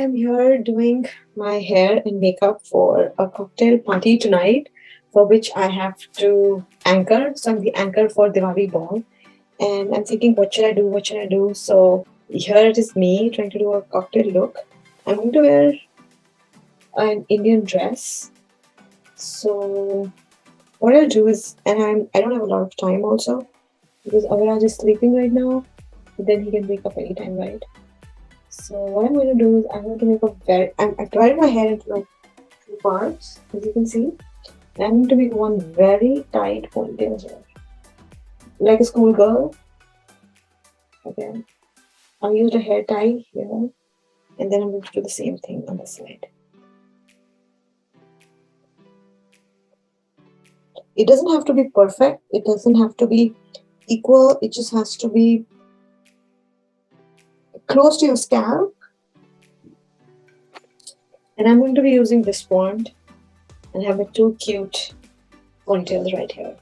am here doing my hair and makeup for a cocktail party tonight, for which I have to anchor. So I'm the anchor for Diwali ball, and I'm thinking, what should I do? What should I do? So here it is, me trying to do a cocktail look. I'm going to wear an Indian dress. So what I'll do is, and I don't have a lot of time also because Aviraj is sleeping right now. But then he can wake up anytime, right? So what I'm going to do is I'm going to make a I've divided my hair into like two parts, as you can see. And I'm going to make one very tight ponytail here, like a schoolgirl. Okay, I used a hair tie here, and then I'm going to do the same thing on the side. It doesn't have to be perfect. It doesn't have to be equal. It just has to be close to your scalp. And I'm going to be using this wand and have the two cute ponytails right here.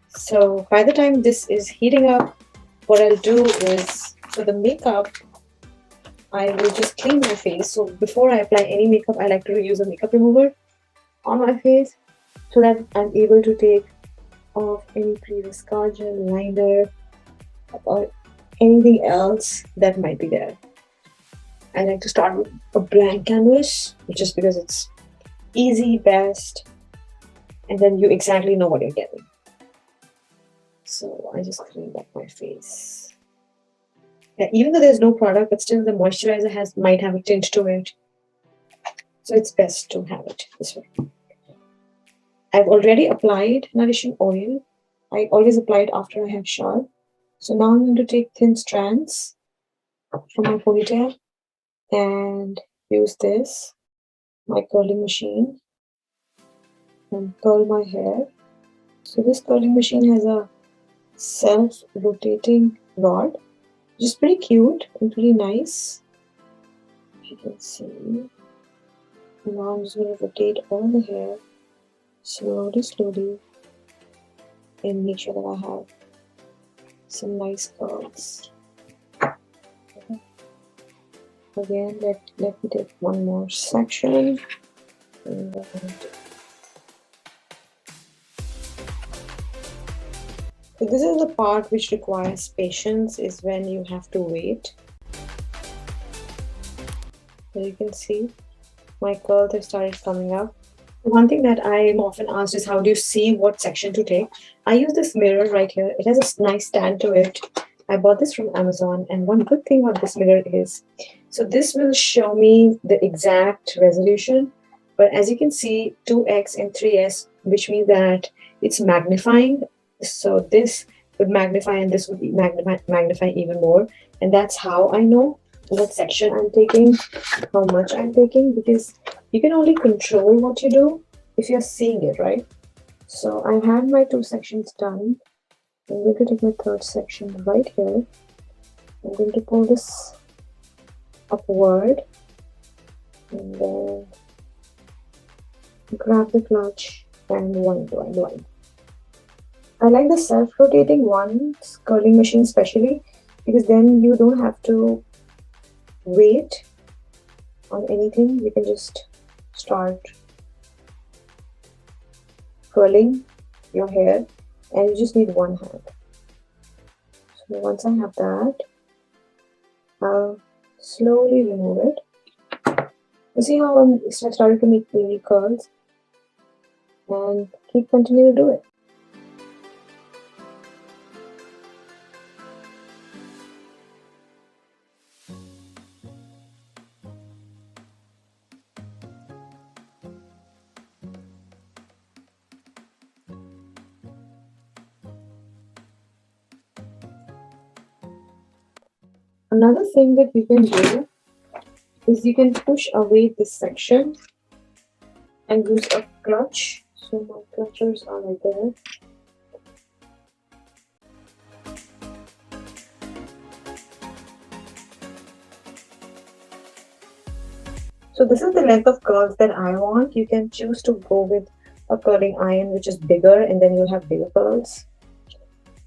So by the time this is heating up, what I'll do is, for the makeup, I will just clean my face. So before I apply any makeup, I like to use a makeup remover on my face so that I'm able to take off any previous kajal, liner, or anything else that might be there. I like to start with a blank canvas just because it's easy, best, and then you exactly know what you're getting. So I just cleaned up my face. Yeah, even though there's no product, but still the moisturizer might have a tint to it. So it's best to have it this way. I've already applied nourishing oil. I always apply it after I have showered. So now I'm going to take thin strands from my ponytail and use this, my curling machine, and curl my hair. So this curling machine has a self-rotating rod, which is pretty cute and pretty nice. If you can see. Now I'm just going to rotate all the hair slowly and make sure that I have some nice curls. Okay. Again, let me take one more section. And so this is the part which requires patience, is when you have to wait. As you can see, my curls have started coming up. One thing that I'm often asked is, how do you see what section to take? I use this mirror right here. It has a nice stand to it. I bought this from Amazon, and one good thing about this mirror is, so this will show me the exact resolution, but as you can see, 2x and 3s, which means that it's magnifying. So this would magnify and this would be magnify even more, and that's how I know what section I'm taking, how much I'm taking, because you can only control what you do if you're seeing it, right? So I had my two sections done. I'm going to take my third section right here. I'm going to pull this upward and then grab the clutch and wind. I like the self-rotating ones, curling machine especially, because then you don't have to wait on anything. You can just start curling your hair, and you just need one hand. So once I have that, I'll slowly remove it. You see how I'm starting to make little curls, and continue to do it. Another thing that you can do is you can push away this section and use a clutch. So my clutchers are right there. So this is the length of curls that I want. You can choose to go with a curling iron which is bigger, and then you'll have bigger curls.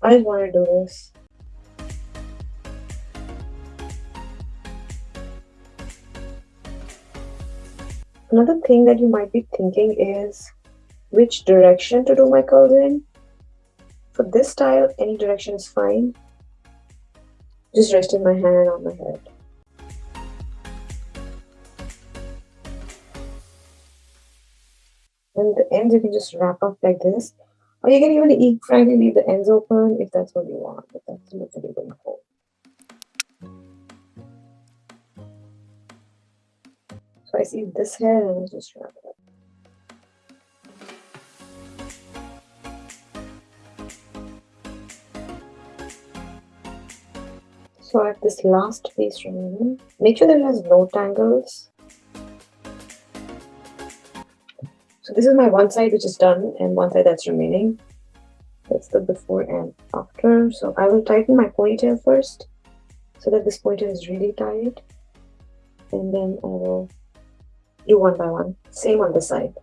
I just want to do this. Another thing that you might be thinking is which direction to do my curls in. For this style, any direction is fine. Just resting my hand on my head. And the ends you can just wrap up like this. Or you can even frankly leave the ends open if that's what you want. If that's what you're going for. So I see this hair and I just wrap it up. So I have this last piece remaining. Make sure that it has no tangles. So this is my one side which is done and one side that's remaining. That's the before and after. So I will tighten my ponytail first so that this ponytail is really tight. And then I will do one by one. Same on this side.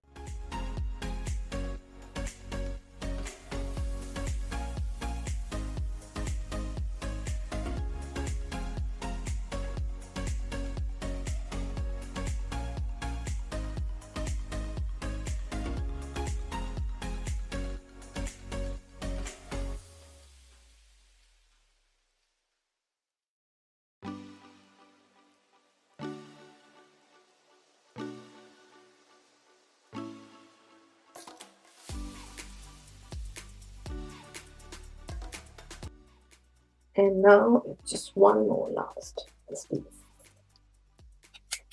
And now it's just one more last, this piece.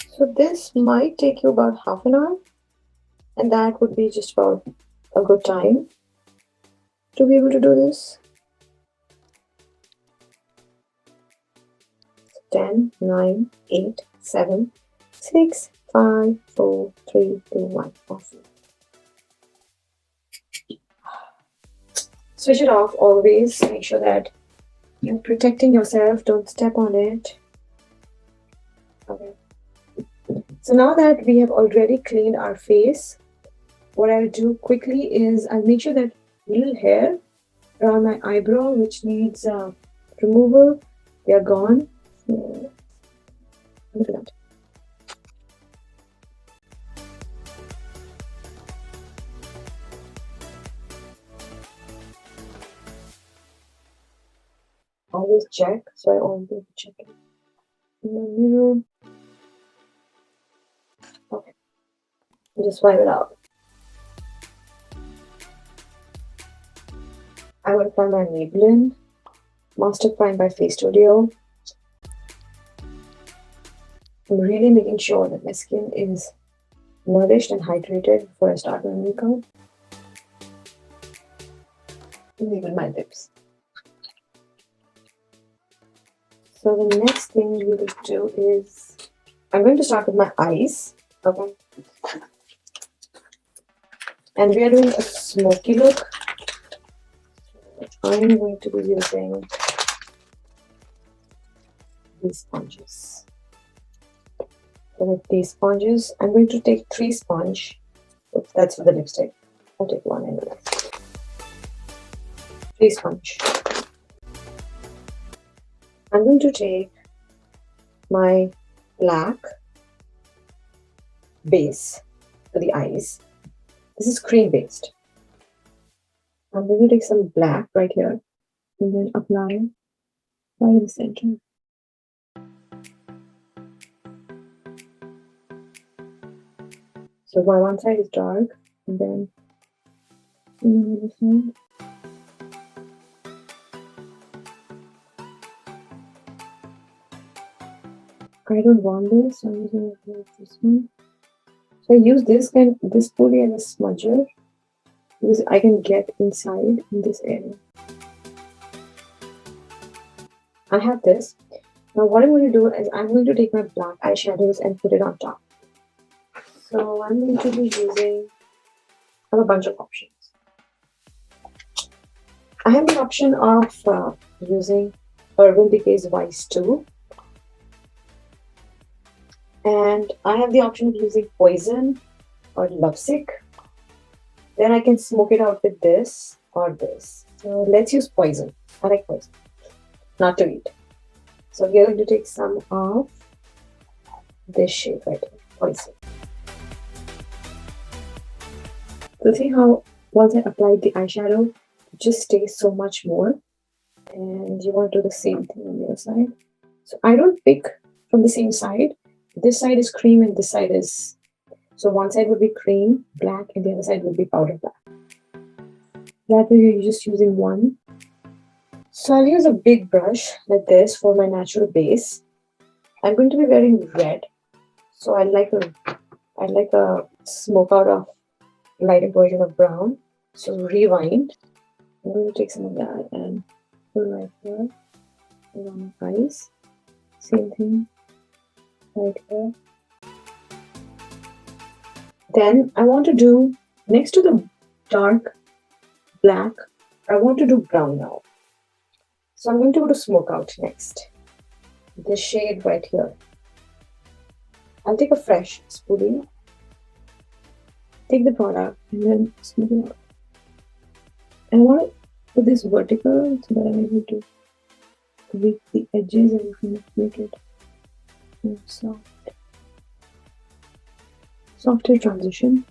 So this might take you about half an hour, and that would be just about a good time to be able to do this. 10, 9, 8, 7, 6, 5, 4, 3, 2, 1. Awesome. Switch it off always. Make sure that you're protecting yourself. Don't step on it. Okay. So now that we have already cleaned our face, what I'll do quickly is I'll make sure that little hair around my eyebrow, which needs removal, they are gone. So, look at that. Always check, so I always check it in the mirror. Okay, just wipe it out. I will apply my Maybelline Master Prime by Face Studio. I'm really making sure that my skin is nourished and hydrated before I start my makeup. And even my lips. So the next thing we will do is, I'm going to start with my eyes, okay? And we are doing a smoky look. I'm going to be using these sponges. So with these sponges, I'm going to take 3 sponges. Oops, that's for the lipstick. I'll take one anyway. 3 sponges. I'm going to take my black base for the eyes. This is cream based. I'm going to take some black right here and then apply right in the center. So my one side is dark and then on the other side. I don't want this, so I'm using this one. So I use this pulley as a smudger because I can get inside in this area. I have this. Now what I'm going to do is I'm going to take my black eyeshadows and put it on top. So I'm going to be using, I have a bunch of options. I have the option of using Urban Decay's Vice 2. And I have the option of using Poison or Lovesick. Then I can smoke it out with this or this. So let's use Poison. I like Poison. Not to eat. So we are going to take some of this shade right here. Poison. So see how once I applied the eyeshadow, it just stays so much more. And you want to do the same thing on the other side. So I don't pick from the same side. This side is cream and this side is... So one side would be cream, black, and the other side would be powder black. That way you're just using one. So I'll use a big brush like this for my natural base. I'm going to be wearing red. So I like a smoke out of lighter version of brown. So rewind. I'm going to take some of that and put right here around my eyes. Same thing right here. Then I want to do, next to the dark black, I want to do brown now. So I'm going to go to smoke out next. This shade right here. I'll take a fresh spoolie, take the product, and then smoke it out. And I want to put this vertical so that I'm able to tweak the edges and kind of make it more soft. Softer transition.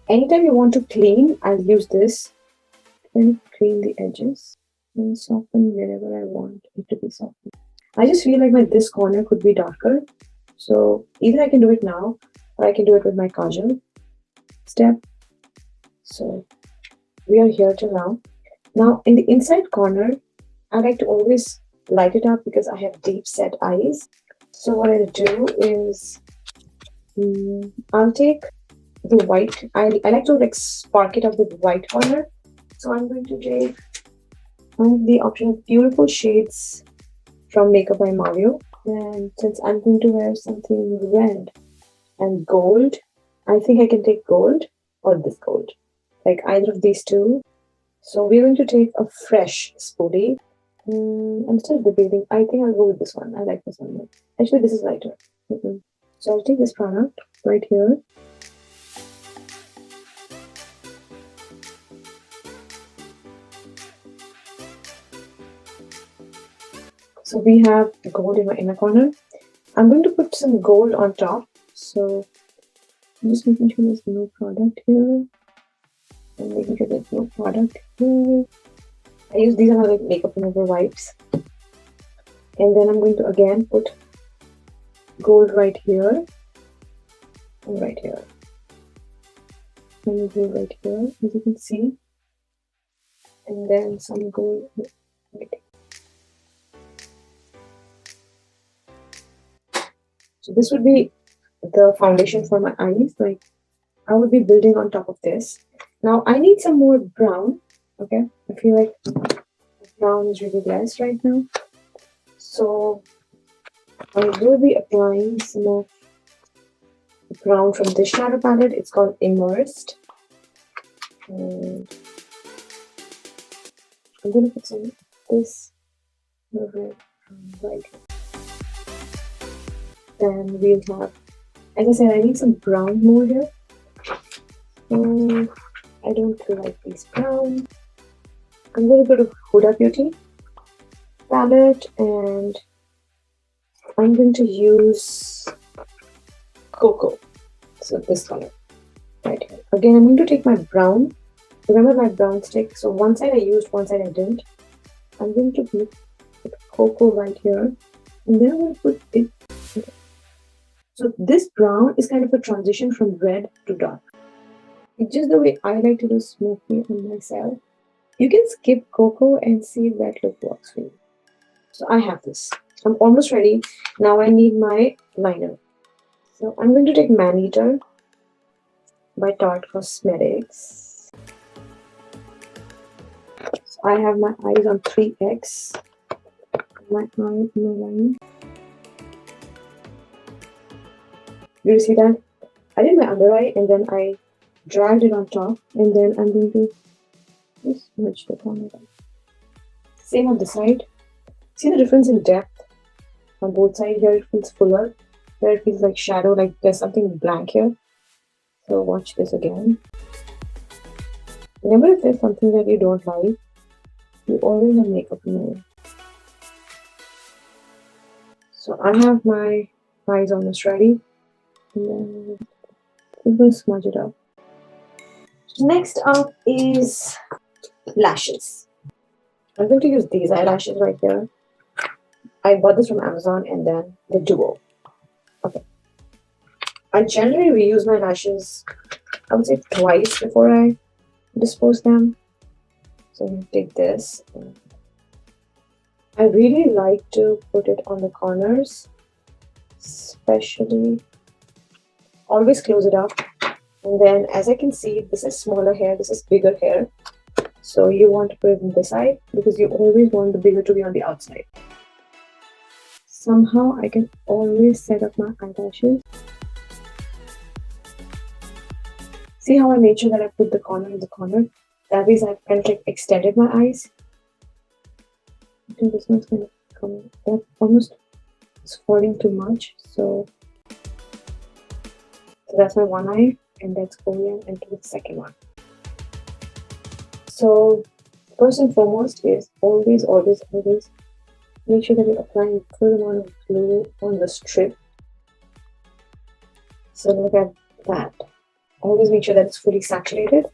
Anytime you want to clean, I'll use this and clean the edges and soften wherever I want it to be softened. I just feel like this corner could be darker. So either I can do it now or I can do it with my kajal step. So we are here till now. Now in the inside corner, I like to always light it up because I have deep set eyes. So what I'll do is I'll take the white. I like to spark it up with white corner. So I'm going to take the option of beautiful shades from Makeup by Mario. And since I'm going to wear something red and gold, I think I can take gold or this gold, like either of these two. So we're going to take a fresh spoolie. I'm still debating. I think I'll go with this one. I like this one more. Actually, this is lighter. So I'll take this product right here. So we have gold in my inner corner. I'm going to put some gold on top. So I'm just making sure there's no product here. And making sure there's no product here. I use these are my makeup remover wipes. And then I'm going to again put gold right here and right here. And gold right here, as you can see. And then some gold right here. So this would be the foundation for my eyes. Like I would be building on top of this. Now I need some more brown. Okay, I feel like brown is really less right now. So I will be applying some of the brown from this shadow palette. It's called Immersed. And I'm going to put some of this red right here. Then we'll have, as I said, I need some brown more here. So I don't feel like these brown. I'm going to go to Huda Beauty palette and I'm going to use Cocoa. So this color right here. Again, I'm going to take my brown. Remember my brown stick. So one side I used, one side I didn't. I'm going to put Cocoa right here. And then I'm going to put it. Okay. So this brown is kind of a transition from red to dark. It's just the way I like to do smoky on myself. You can skip Cocoa and see if that look works for you. So I have this. I'm almost ready. Now I need my liner. So I'm going to take Man Eater by Tarte Cosmetics. So I have my eyes on 3x. My eye in my line. You see that? I did my under eye and then I dragged it on top and then I'm going to just smudge the corner. Same on the side. See the difference in depth on both sides? Here it feels fuller. Here it feels like shadow, like there's something blank here. So watch this again. Remember, if there's something that you don't like, you always have makeup remover. So I have my eyes almost ready. And then we'll smudge it up. Next up is lashes. I'm going to use these eyelashes right here. I bought this from Amazon and then the Duo. Okay. I generally reuse my lashes, I would say twice before I dispose them. So I'm going to take this. I really like to put it on the corners, especially. Always close it up. And then as I can see, this is smaller hair, this is bigger hair. So you want to put it on this side because you always want the bigger to be on the outside. Somehow I can always set up my eyelashes. See how I made sure that I put the corner in the corner? That means I've kind of like extended my eyes. I think this one's going to come, that almost is falling too much. So that's my one eye, and let's go in and do the second one. So first and foremost is always make sure that you're applying a good amount of glue on the strip. So look at that. Always make sure that it's fully saturated,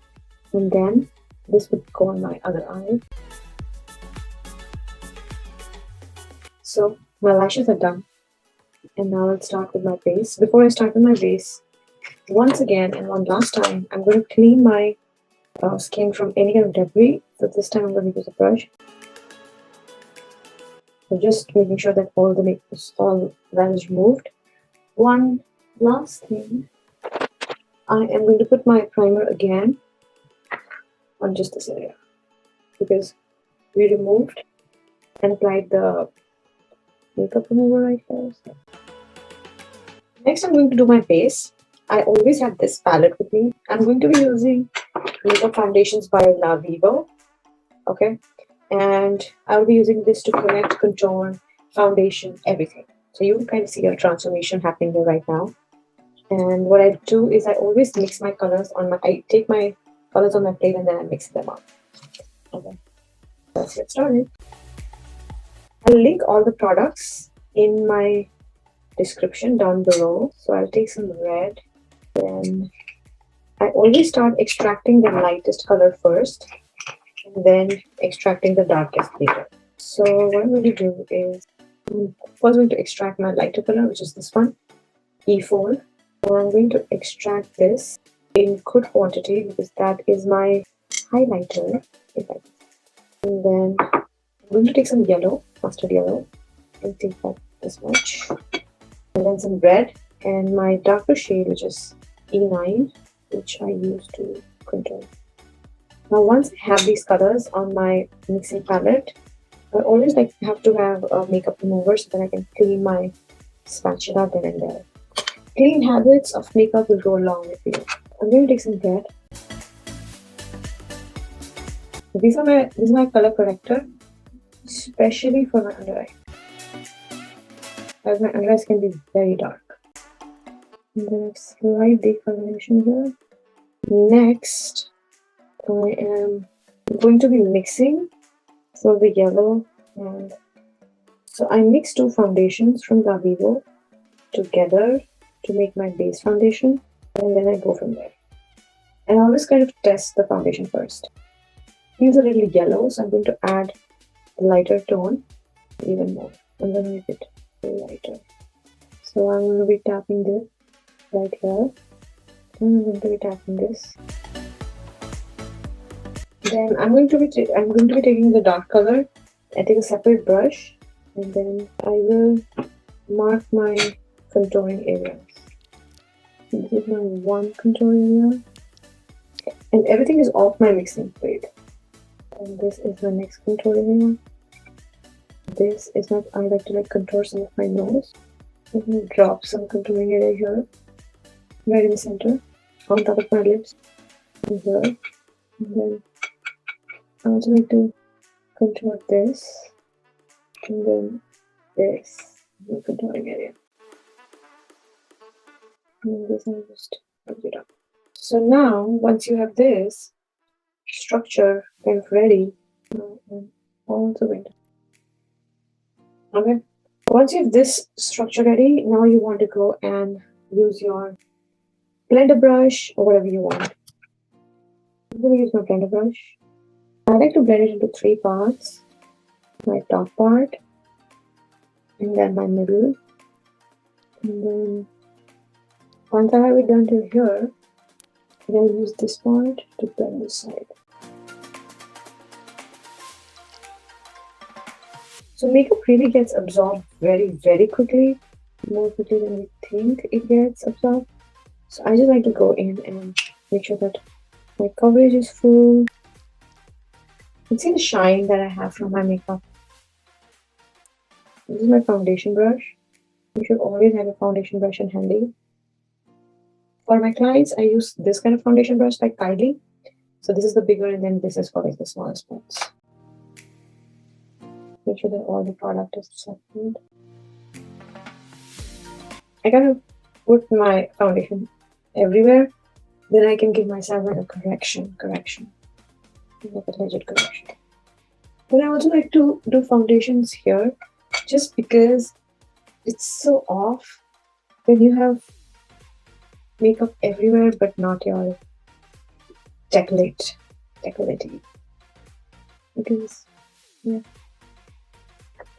and then this would go on my other eye. So my lashes are done, and now I'll start with my base. Before I start with my base, once again and one last time, I'm going to clean my skin from any kind of debris. So this time I'm going to use a brush. So just making sure that all that is removed. One last thing, I am going to put my primer again on just this area because we removed and applied the makeup remover right here. So. Next, I'm going to do my base. I always have this palette with me. I'm going to be using makeup foundations by La Vivo. Okay. And I'll be using this to connect, contour, foundation, everything. So you can kind of see a transformation happening here right now. And what I do is I always mix my colors I take my colors on my plate and then I mix them up. Okay. Let's get started. I'll link all the products in my description down below. So I'll take some red. Then I always start extracting the lightest color first and then extracting the darkest later. So what I'm going to do is I'm first going to extract my lighter color, which is this one, E4. And I'm going to extract this in good quantity because that is my highlighter. And then I'm going to take some yellow, mustard yellow, and take that this much. And then some red and my darker shade, which is E9, which I use to contour. Now once I have these colors on my mixing palette, I always have to have a makeup remover so that I can clean my spatula then and there. Clean habits of makeup will go along with you. I'm going to take some red. This is my color corrector, especially for my under eye. As my under eyes can be very dark. And then a slight decoloration here. Next, I am going to be mixing for the yellow, and so I mix two foundations from La Vivo together to make my base foundation, and then I go from there. And I always kind of test the foundation first. Feels a little yellow, so I'm going to add a lighter tone even more. I'm going to make it lighter. So I'm going to be tapping this right here. And I'm going to be tapping this. Then I'm going to be taking the dark color. I take a separate brush, and then I will mark my contouring areas. This is my one contour area, and everything is off my mixing plate. And this is my next contour area. This is my I like to contour some of my nose. I'm going to drop some contouring area here, right in the center, on top of my lips, and here, and then I also like to contour this, and then this, the contouring area. And this I'll just put it up. So now, once you have this structure kind of ready, I'm also going to. Okay. Once you have this structure ready, now you want to go and use your blender brush or whatever you want. I'm going to use my blender brush. I like to blend it into 3 parts. My top part, and then my middle. And then once I have it done till here, I'll use this part to blend this side. So makeup really gets absorbed very, very quickly, more quickly than we think it gets absorbed. So I just like to go in and make sure that my coverage is full. You can see the shine that I have from my makeup. This is my foundation brush. You should always have a foundation brush in handy. For my clients, I use this kind of foundation brush like Kylie. So this is the bigger, and then this is for like the smaller spots. Make sure that all the product is settled. I kind of put my foundation everywhere. Then I can give myself like a correction. Like a legit correction. Then I also like to do foundations here, just because it's so off when you have makeup everywhere but not your decollete. Because yeah,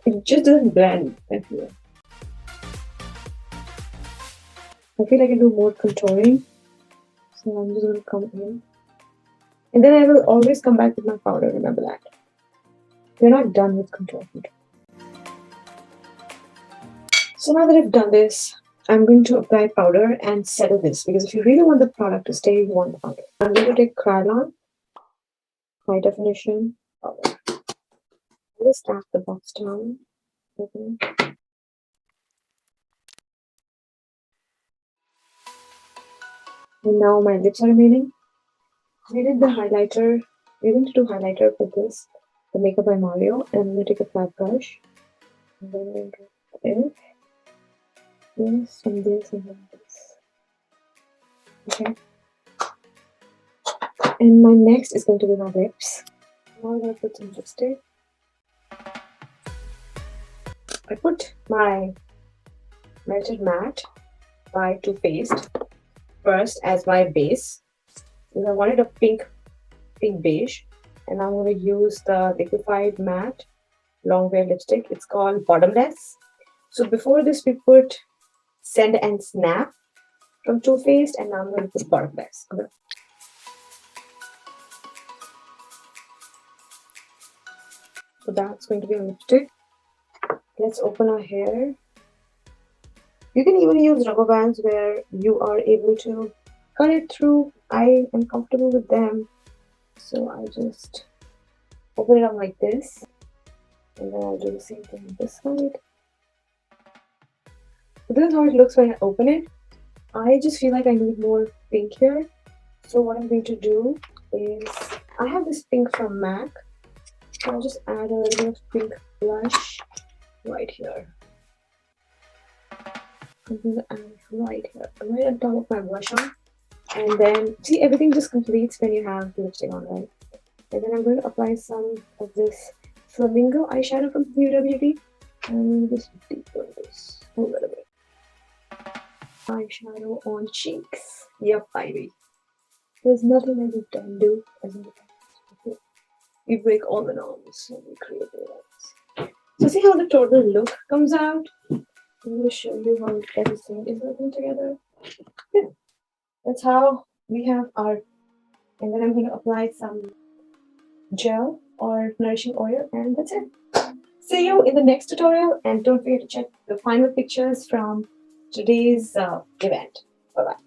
it just doesn't blend everywhere. I feel like I can do more contouring, so I'm just going to come in, and then I will always come back with my powder. Remember that we're not done with contour. So now that I've done this, I'm going to apply powder and settle this, because if you really want the product to stay, you want the powder. I'm going to take Krylon high definition powder. I'm going to snap the box down. Okay. And now my lips are remaining. I did the highlighter. We're going to do highlighter for this, the Makeup by Mario, and I'm going to take a flat brush. And then I'm going to do this and this and then this. Okay. And my next is going to be my lips. Now I'm going to put some lipstick. I put my Melted Matte by Too Faced first as my base, because I wanted a pink beige, and I'm going to use the liquefied matte long wear lipstick. It's called Bottomless. So before this we put Send and Snap from Too Faced, and now I'm going to put Bottomless. Okay. So that's going to be a lipstick. Let's open our hair. You can even use rubber bands where you are able to cut it through. I am comfortable with them, so I just open it up like this, and then I'll do the same thing on this side. So this is how it looks when I open it. I just feel like I need more pink here, so what I'm going to do is, I have this pink from MAC, so I'll just add a little bit of pink blush right here. I'm going to add right here, right on top of my blush on. And then, see, everything just completes when you have lipstick on, right? And then I'm going to apply some of this Flamingo eyeshadow from Huda Beauty. And just deepen this a little bit. Eyeshadow on cheeks. Yep, baby. There's nothing that you can do as an okay. We break all the norms when we create the ones. So see how the total look comes out? I'm going to show you how everything is working together. Yeah. That's how we have our, and then I'm going to apply some gel or nourishing oil, and that's it. See you in the next tutorial, and don't forget to check the final pictures from today's event. Bye-bye.